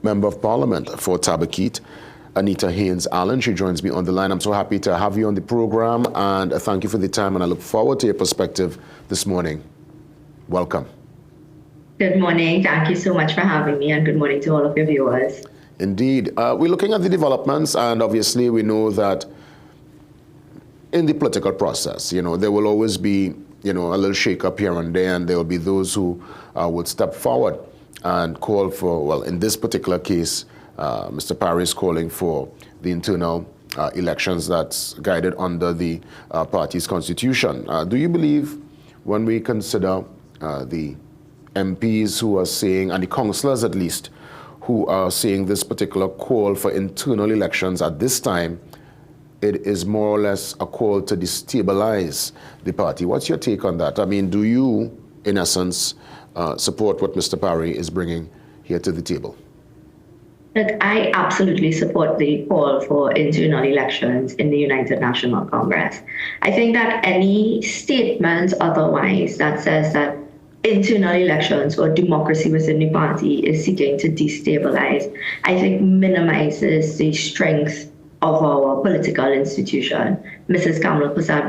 Member of Parliament for Tabaquite, Anita Haynes Alleyne. She joins me on the line. I'm so happy to have you on the program, and thank you for the time, and I look forward to your perspective this morning. Welcome. Good morning. Thank you so much for having me, and good morning to all of your viewers. Indeed. We're looking at the developments, and obviously we know that in the political process, there will always be, a little shake-up here and there, and there will be those who would step forward and call for, well, in this particular case, Mr. Parry is calling for the internal elections that's guided under the party's constitution. Do you believe, when we consider the MPs who are saying, and the councillors at least, who are saying this particular call for internal elections at this time, it is more or less a call to destabilize the party? What's your take on that? I mean, do you, in essence, support what Mr. Parry is bringing here to the table? Look, I absolutely support the call for internal elections in the United National Congress. I think that any statement otherwise that says that internal elections or democracy within the party is seeking to destabilize, I think minimizes the strength of our political institution. Mrs. Kamala Persad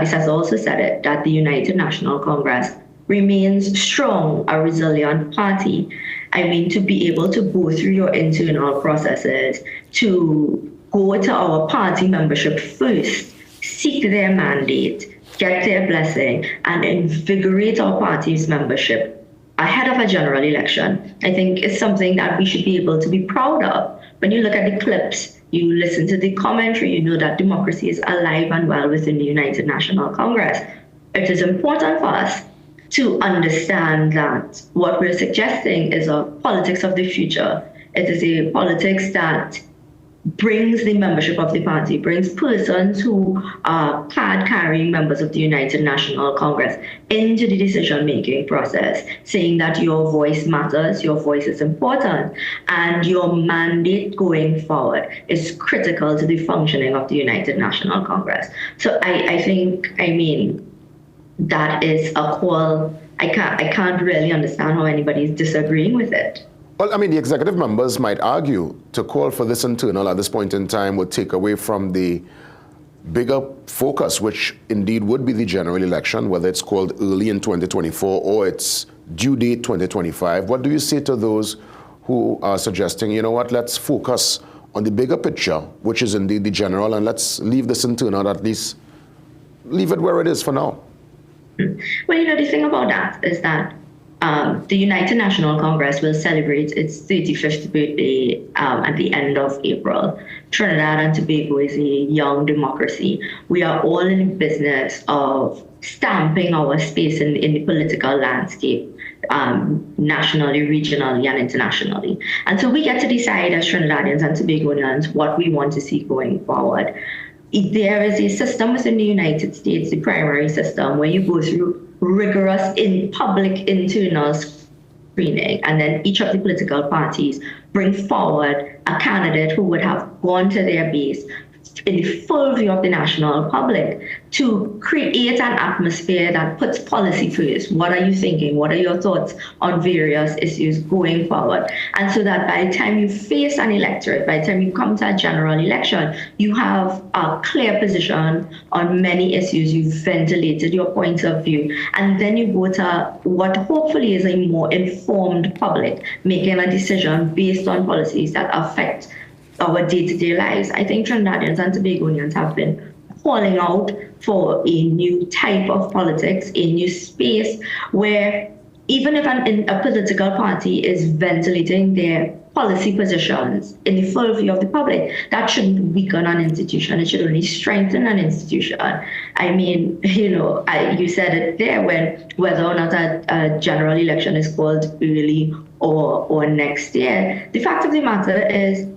has also said it, that the United National Congress remains strong, a resilient party. I mean, to be able to go through your internal processes, to go to our party membership first, seek their mandate, get their blessing, and invigorate our party's membership ahead of a general election, I think is something that we should be able to be proud of. When you look at the clips, you listen to the commentary, you know that democracy is alive and well within the United National Congress. It is important for us to understand that what we're suggesting is a politics of the future. It is a politics that brings the membership of the party, brings persons who are card-carrying members of the United National Congress into the decision-making process, saying that your voice matters, your voice is important, and your mandate going forward is critical to the functioning of the United National Congress. So I think, that is a call. I can't really understand how anybody is disagreeing with it. Well, the executive members might argue to call for this internal at this point in time would take away from the bigger focus, which indeed would be the general election, whether it's called early in 2024 or it's due date 2025. What do you say to those who are suggesting, let's focus on the bigger picture, which is indeed the general, and let's leave this internal, at least leave it where it is for now? Well, the thing about that is that the United National Congress will celebrate its 35th birthday at the end of April. Trinidad and Tobago is a young democracy. We are all in the business of stamping our space in the political landscape, nationally, regionally, and internationally. And so we get to decide as Trinidadians and Tobagoans what we want to see going forward. There is a system within the United States, the primary system, where you go through rigorous public internal screening, and then each of the political parties bring forward a candidate who would have gone to their base in the full view of the national public to create an atmosphere that puts policy first. What are you thinking? What are your thoughts on various issues going forward? And so that by the time you face an electorate, by the time you come to a general election, you have a clear position on many issues. You've ventilated your points of view. And then you go to what hopefully is a more informed public, making a decision based on policies that affect our day-to-day lives. I think Trinidadians and Tobagoans have been calling out for a new type of politics, a new space where even if a political party is ventilating their policy positions in the full view of the public, that shouldn't weaken an institution. It should only strengthen an institution. You said it there, whether or not a general election is called early or next year. The fact of the matter is,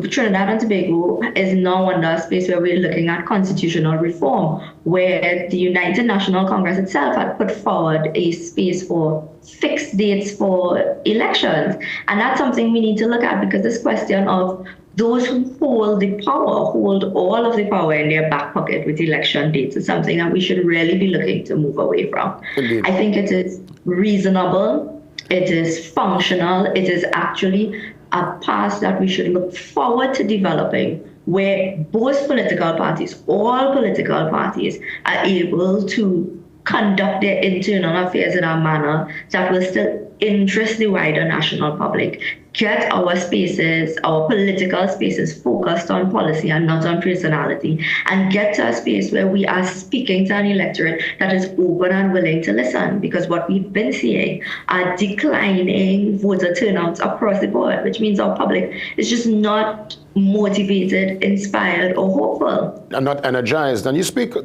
Trinidad and Tobago is now under a space where we're looking at constitutional reform, where the United National Congress itself had put forward a space for fixed dates for elections. And that's something we need to look at, because this question of those who hold the power, hold all of the power in their back pocket with election dates, is something that we should really be looking to move away from. Indeed. I think it is reasonable. It is functional. It is actually a path that we should look forward to developing, where both political parties, all political parties, are able to conduct their internal affairs in a manner that will still interest the wider national public, get our spaces, our political spaces focused on policy and not on personality, and get to a space where we are speaking to an electorate that is open and willing to listen. Because what we've been seeing are declining voter turnouts across the board, which means our public is just not motivated, inspired, or hopeful. And not energized. And you speak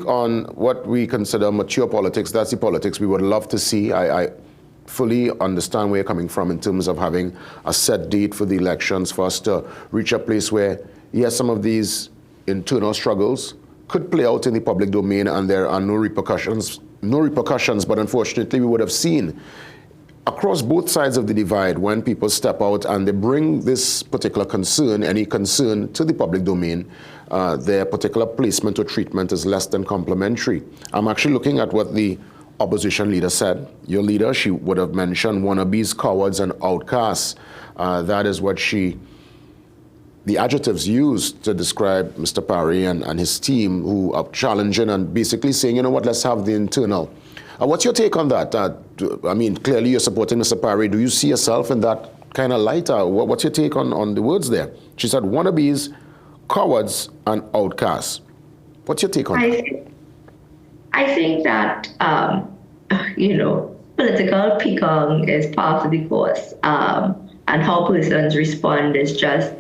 on what we consider mature politics. That's the politics we would love to see. I fully understand where you're coming from in terms of having a set date for the elections for us to reach a place where, yes, some of these internal struggles could play out in the public domain and there are no repercussions, but unfortunately we would have seen across both sides of the divide when people step out and they bring this particular concern, any concern, to the public domain, their particular placement or treatment is less than complimentary. I'm actually looking at what the opposition leader said. Your leader, she would have mentioned wannabes, cowards, and outcasts. That is what the adjectives used to describe Mr. Parry and his team, who are challenging and basically saying, you know what, let's have the internal. What's your take on that? I mean, clearly you're supporting Mr. Parry. Do you see yourself in that kind of light? What's your take on the words there? She said wannabes, cowards, and outcasts. What's your take on that? I think that, political peacock is part of the course, and how persons respond is just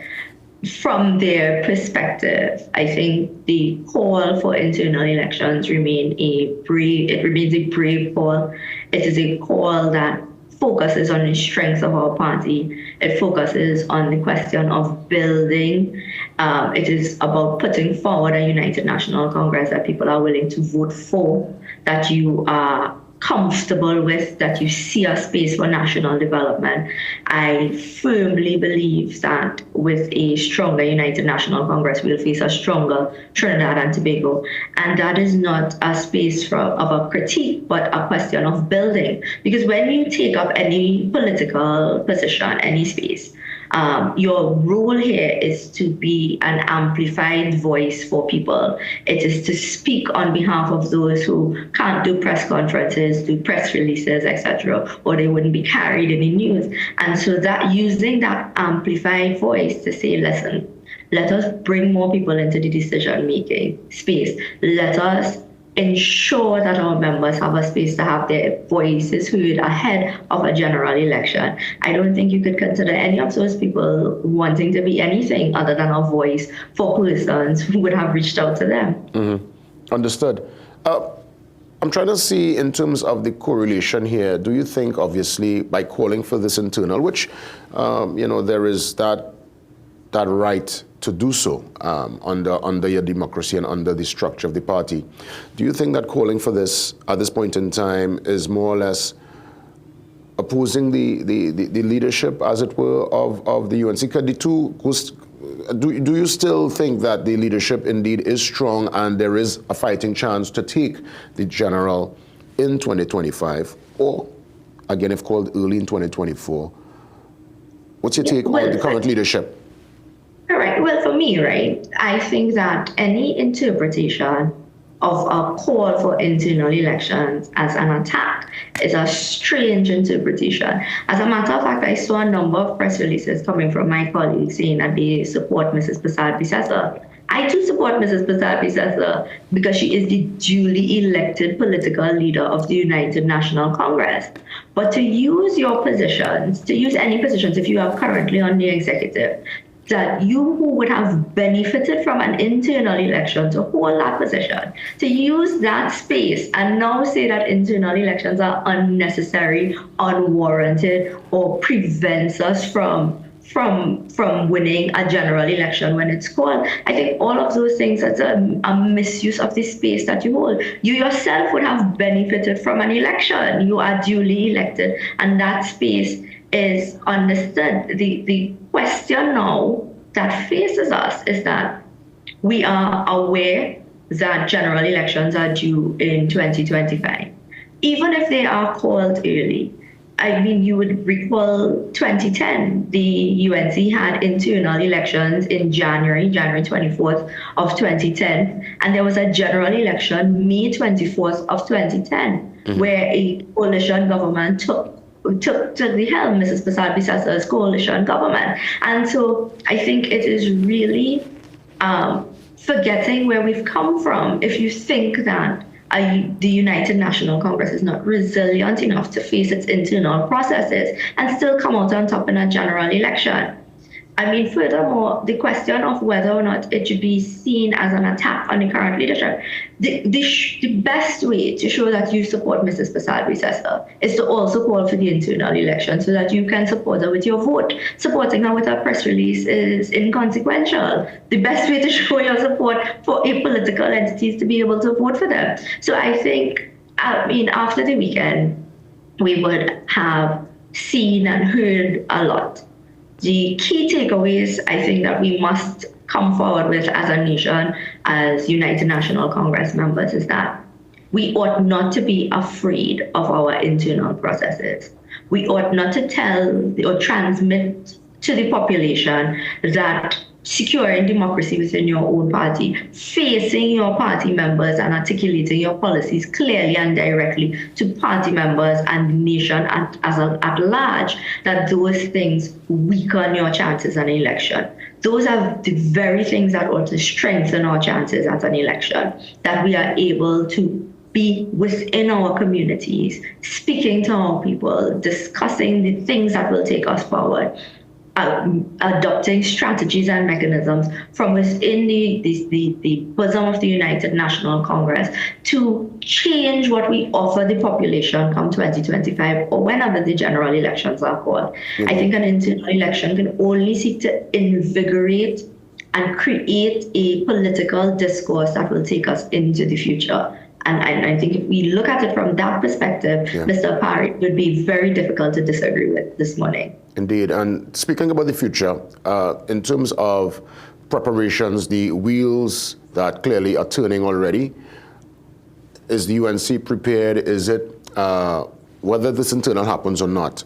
from their perspective. I think the call for internal elections remains a brave call. It is a call that focuses on the strengths of our party. It focuses on the question of building. It is about putting forward a united national Congress that people are willing to vote for, that you are comfortable with, that you see a space for national development. I firmly believe that with a stronger United National Congress, we'll face a stronger Trinidad and Tobago. And that is not a space of a critique, but a question of building. Because when you take up any political position, any space, your role here is to be an amplified voice for people. It is to speak on behalf of those who can't do press conferences, do press releases, etc., or they wouldn't be carried in the news. And so that using that amplified voice to say, listen, let us bring more people into the decision-making space. Let us ensure that our members have a space to have their voices heard ahead of a general election. I don't think you could consider any of those people wanting to be anything other than a voice for persons who would have reached out to them. Mm-hmm. Understood. I'm trying to see in terms of the correlation here, do you think, obviously, by calling for this internal, which, there is that right to do so under your democracy and under the structure of the party. Do you think that calling for this at this point in time is more or less opposing the leadership, as it were, of the UNC? Do you still think that the leadership indeed is strong and there is a fighting chance to take the general in 2025, or again, if called early in 2024? What's your take on the current leadership? All right. Well, for me, right, I think that any interpretation of a call for internal elections as an attack is a strange interpretation. As a matter of fact, I saw a number of press releases coming from my colleagues saying that they support Mrs. Prasad-Bisesa. I too support Mrs. Prasad-Bisesa because she is the duly elected political leader of the United National Congress. But to use your positions, to use any positions if you are currently on the executive, that you who would have benefited from an internal election to hold that position, to use that space and now say that internal elections are unnecessary, unwarranted, or prevents us from winning a general election when it's called. I think all of those things are a misuse of the space that you hold. You yourself would have benefited from an election. You are duly elected, and that space is understood. The question now that faces us is that we are aware that general elections are due in 2025. even if they are called early, I mean, you would recall 2010, the UNC had internal elections in January 24th of 2010, and there was a general election May 24th of 2010, where a coalition government took the helm, Mrs. Prasad Bissasa's coalition government. And so I think it is really forgetting where we've come from if you think that the United National Congress is not resilient enough to face its internal processes and still come out on top in a general election. I mean, furthermore, the question of whether or not it should be seen as an attack on the current leadership, the best way to show that you support Mrs. Prasad Bisasa is to also call for the internal election so that you can support her with your vote. Supporting her with a press release is inconsequential. The best way to show your support for a political entity is to be able to vote for them. So I think, I mean, after the weekend, we would have seen and heard a lot. The key takeaways, I think, that we must come forward with as a nation, as United National Congress members, is that we ought not to be afraid of our internal processes. We ought not to tell or transmit to the population that securing democracy within your own party, facing your party members and articulating your policies clearly and directly to party members and the nation at large, that those things weaken your chances in an election. Those are the very things that ought to strengthen our chances at an election, that we are able to be within our communities, speaking to our people, discussing the things that will take us forward, adopting strategies and mechanisms from within the bosom of the United National Congress to change what we offer the population come 2025 or whenever the general elections are called. I think an internal election can only seek to invigorate and create a political discourse that will take us into the future. And I think if we look at it from that perspective, Mr. Parry, it would be very difficult to disagree with this morning. Indeed. And speaking about the future, in terms of preparations, the wheels that clearly are turning already, is the UNC prepared? Is it, whether this internal happens or not,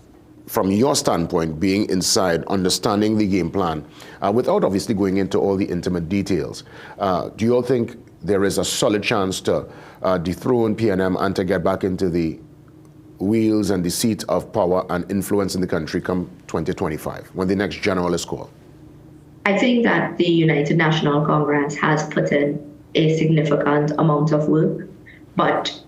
from your standpoint, being inside, understanding the game plan, without obviously going into all the intimate details, do you all think there is a solid chance to dethrone PNM and to get back into the wheels and the seat of power and influence in the country come 2025, when the next general is called? I think that the United National Congress has put in a significant amount of work, but as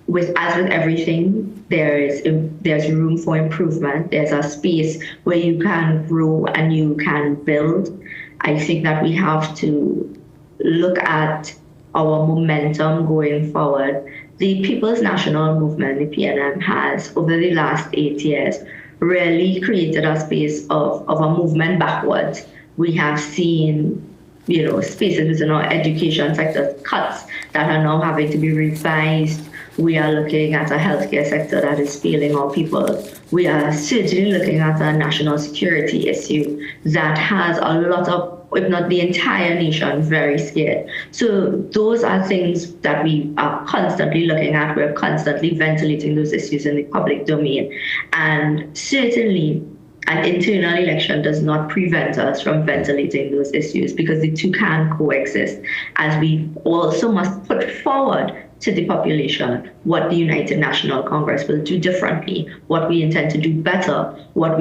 with everything, there's room for improvement. There's a space where you can grow and you can build. I think that we have to look at our momentum going forward. The People's National Movement, the PNM, has, over the last 8 years, really created a space of a movement backwards. We have seen, spaces within our education sector, cuts that are now having to be revised. We are looking at a healthcare sector that is failing our people. We are certainly looking at a national security issue that has a lot of, if not the entire nation, very scared. So those are things that we are constantly looking at. We're constantly ventilating those issues in the public domain. And certainly, an internal election does not prevent us from ventilating those issues, because the two can coexist, as we also must put forward to the population what the United National Congress will do differently, what we intend to do better, what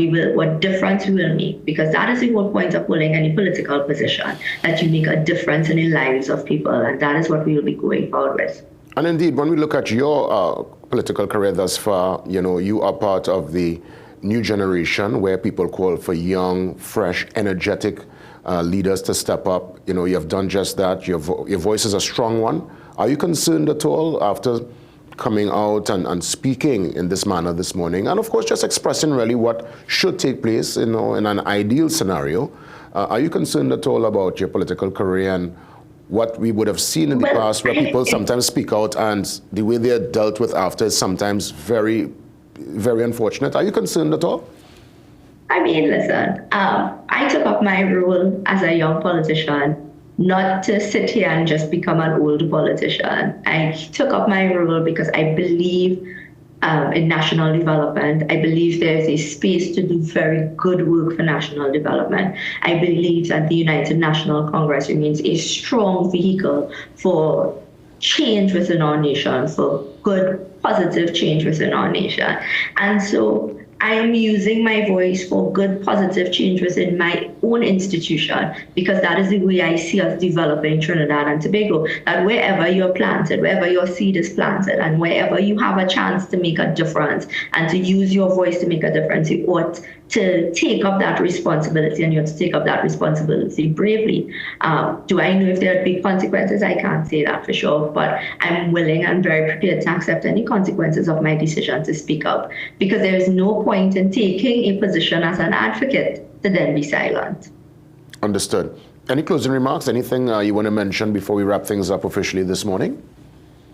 difference we will make, because that is the whole point of holding any political position, that you make a difference in the lives of people, and that is what we will be going forward with. And indeed, when we look at your political career thus far, you are part of the new generation where people call for young, fresh, energetic leaders to step up. You have done just that. Your voice is a strong one. Are you concerned at all after coming out and speaking in this manner this morning? And of course, just expressing really what should take place, in an ideal scenario. Are you concerned at all about your political career and what we would have seen in the past, where people sometimes speak out and the way they're dealt with after is sometimes very, very unfortunate? Are you concerned at all? I mean, listen, I took up my role as a young politician not to sit here and just become an old politician. I took up my role because I believe in national development. I believe there is a space to do very good work for national development. I believe that the United National Congress remains a strong vehicle for change within our nation, for good, positive change within our nation. And so I am using my voice for good, positive change within my own institution, because that is the way I see us developing Trinidad and Tobago, that wherever you're planted, wherever your seed is planted, and wherever you have a chance to make a difference and to use your voice to make a difference, you ought to take up that responsibility, and you have to take up that responsibility bravely. Do I know if there would be consequences? I can't say that for sure, but I'm willing and very prepared to accept any consequences of my decision to speak up, because there is no point in taking a position as an advocate to then be silent. Understood. Any closing remarks? Anything you want to mention before we wrap things up officially this morning?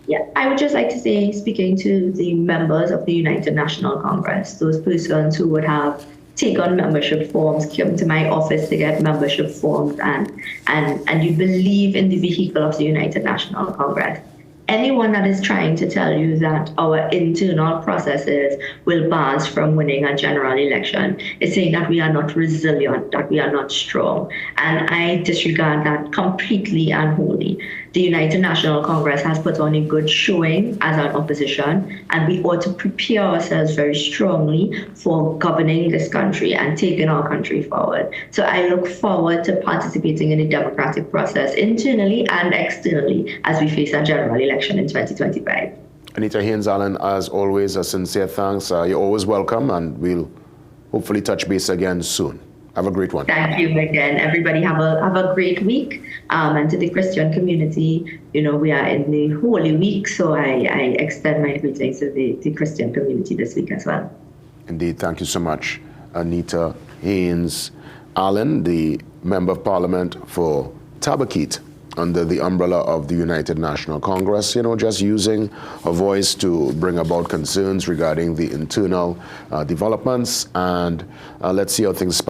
Yeah, I would just like to say, speaking to the members of the United National Congress, those persons who would have take on membership forms, come to my office to get membership forms, and you believe in the vehicle of the United National Congress. Anyone that is trying to tell you that our internal processes will bar us from winning a general election is saying that we are not resilient, that we are not strong. And I disregard that completely and wholly. The United National Congress has put on a good showing as an opposition, and we ought to prepare ourselves very strongly for governing this country and taking our country forward. So I look forward to participating in the democratic process internally and externally as we face a general election in 2025. Anita Haynes Alleyne, as always, a sincere thanks. You're always welcome, and we'll hopefully touch base again soon. Have a great one. Thank you again. Everybody have a great week. And to the Christian community, we are in the Holy Week, so I extend my greetings to the Christian community this week as well. Indeed. Thank you so much, Anita Haynes Alleyne, the Member of Parliament for Tabaquite under the umbrella of the United National Congress, just using her voice to bring about concerns regarding the internal developments. And let's see how things